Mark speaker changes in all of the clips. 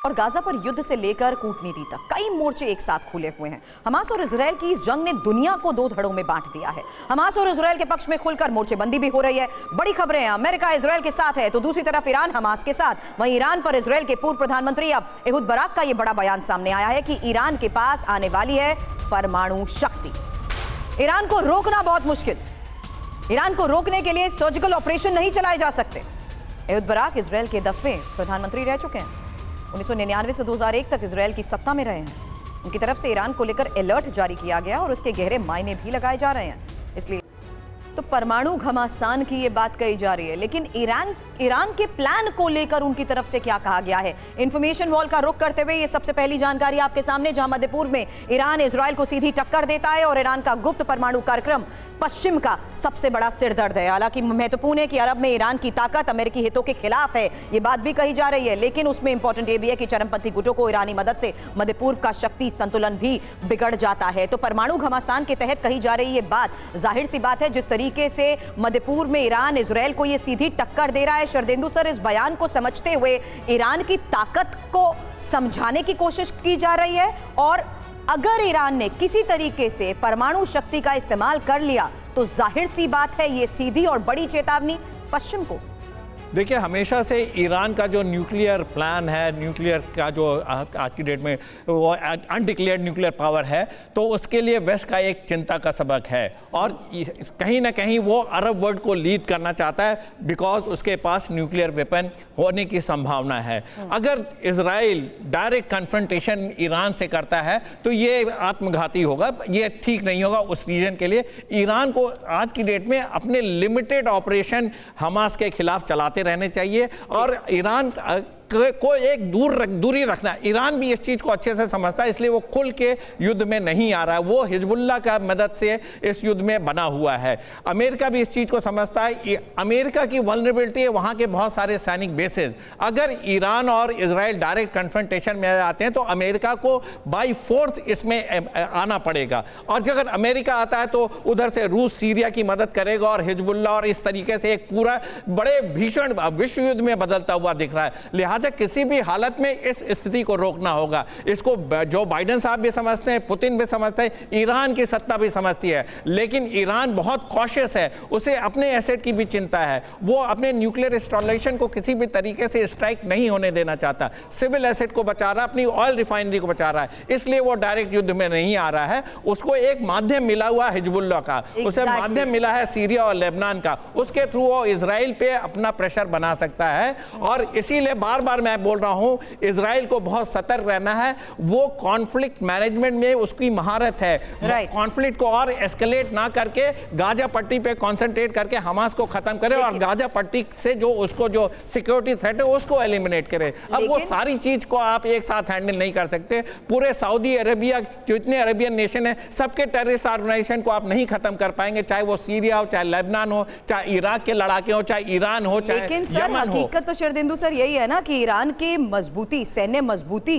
Speaker 1: और गाजा पर युद्ध से लेकर कूटनीति तक कई मोर्चे एक साथ खुले हुए हैं। हमास और इजरायल की इस जंग ने दुनिया को दो धड़ों में बांट दिया है। हमास और इजरायल के पक्ष में खुलकर मोर्चेबंदी भी हो रही है। बड़ी खबरें हैं, अमेरिका इजरायल के साथ है तो दूसरी तरफ ईरान हमास के साथ। वहीं ईरान पर इजरायल के पूर्व प्रधानमंत्री अब एहूद बराक का यह बड़ा बयान सामने आया है कि ईरान के पास आने वाली है परमाणु शक्ति। ईरान को रोकना बहुत मुश्किल। ईरान को रोकने के लिए सर्जिकल ऑपरेशन नहीं चलाए जा सकते। एहूद बराक इजरायल के 10वें प्रधानमंत्री रह चुके हैं। 1999 से 2001 तक इजरायल की सत्ता में रहे हैं। उनकी तरफ से ईरान को लेकर अलर्ट जारी किया गया और उसके गहरे मायने भी लगाए जा रहे हैं। इसलिए तो परमाणु घमासान की ये बात कही जा रही है, लेकिन ईरान के प्लान को लेकर उनकी तरफ से क्या कहा गया है। इंफॉर्मेशन वॉल का रुख करते हुए ये सबसे पहली जानकारी आपके सामने, जहां मध्य पूर्व में ईरान इजरायल को सीधी टक्कर देता है और ईरान का गुप्त परमाणु कार्यक्रम पश्चिम का सबसे बड़ा सिरदर्द है। हालांकि महत्वपूर्ण है कि अरब में ईरान की ताकत अमेरिकी हितों के खिलाफ है, ये बात भी कही जा रही है, लेकिन उसमें इंपॉर्टेंट ये भी है कि चरमपंथी गुटों को ईरानी मदद से मध्य पूर्व का शक्ति संतुलन भी बिगड़ जाता है। तो परमाणु घमासान के तहत कही जा रही ये बात, जाहिर सी बात है जिस तरीके से मध्य पूर्व में ईरान इजरायल को ये सीधी टक्कर दे रहा है। शरदेंदु सर, इस बयान को समझते हुए ईरान की ताकत को समझाने की कोशिश की जा रही है, और अगर ईरान ने किसी तरीके से परमाणु शक्ति का इस्तेमाल कर लिया तो जाहिर सी बात है ये सीधी और बड़ी चेतावनी पश्चिम को।
Speaker 2: देखिए, हमेशा से ईरान का जो न्यूक्लियर प्लान है, न्यूक्लियर का जो आज की डेट में वो अनडिक्लेयर्ड न्यूक्लियर पावर है, तो उसके लिए वेस्ट का एक चिंता का सबक है और कहीं ना कहीं वो अरब वर्ल्ड को लीड करना चाहता है बिकॉज उसके पास न्यूक्लियर वेपन होने की संभावना है। अगर इजराइल डायरेक्ट कन्फ्रंटेशन ईरान से करता है तो ये आत्मघाती होगा, ये ठीक नहीं होगा उस रीजन के लिए। ईरान को आज की डेट में अपने लिमिटेड ऑपरेशन हमास के खिलाफ चलाते रहने चाहिए और ईरान को एक दूरी रखना। ईरान भी इस चीज को अच्छे से समझता है, इसलिए वो खुल के युद्ध में नहीं आ रहा है। वो हिजबुल्लाह का मदद से इस युद्ध में बना हुआ है। अमेरिका भी इस चीज को समझता है। अमेरिका की वल्नरेबिलिटी है वहां के बहुत सारे सैनिक बेसेस। अगर ईरान और इजराइल डायरेक्ट कन्फ्रंटेशन में आते हैं तो अमेरिका को बाई फोर्स इसमें आना पड़ेगा, और अगर अमेरिका आता है तो उधर से रूस सीरिया की मदद करेगा और हिजबुल्लाह, और इस तरीके से एक पूरा बड़े भीषण विश्व युद्ध में बदलता हुआ दिख रहा है। लिहाजा किसी भी हालत में इस स्थिति को रोकना होगा। इसको जो बाइडेन साहब भी समझते हैं, पुतिन भी समझते हैं, ईरान की सत्ता भी समझती है, लेकिन ईरान बहुत कॉशियस है। उसे अपने एसेट की भी चिंता है। वो अपने न्यूक्लियर इंस्टॉलेशन को किसी भी तरीके से स्ट्राइक नहीं होने देना चाहता। सिविल एसेट को बचा रहा है, अपनी ऑयल रिफाइनरी को बचा रहा है, इसलिए वो डायरेक्ट युद्ध में नहीं आ रहा है। उसको एक माध्यम मिला हुआ हिजबुल्लाह का, उसे माध्यम मिला है सीरिया और लेबनान का, उसके थ्रू वो इजराइल पे अपना प्रेशर बना सकता है। और इसीलिए बार बार मैं बोल रहा हूं, इजराइल को बहुत सतर्क रहना है। वो कॉन्फ्लिक्ट मैनेजमेंट में उसकी महारत है। कॉन्फ्लिक्ट को और एस्केलेट ना करके गाजा पट्टी पे कंसंट्रेट करके हमास को खत्म करे और गाजा पट्टी से जो उसको जो सिक्योरिटी थ्रेट है उसको एलिमिनेट करे। अब वो सारी चीज को आप एक साथ हैंडल नहीं कर सकते। पूरे सऊदी अरेबिया, जितने अरेबियन नेशन है, सबके टेररिस्ट ऑर्गेनाइजेशन को आप नहीं खत्म कर पाएंगे, चाहे वो सीरिया हो, चाहे लेबनान हो, चाहे इराक के लड़ाके हो, चाहे ईरान हो, चाहे यमन हो।
Speaker 1: हकीकत तो शरदेंदु सर यही है ना कि ईरान की मजबूती, सैन्य मजबूती,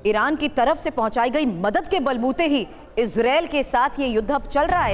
Speaker 1: ईरान की तरफ से पहुंचाई गई मदद के बलबूते ही इजरायल के साथ ये युद्ध अब चल रहा है।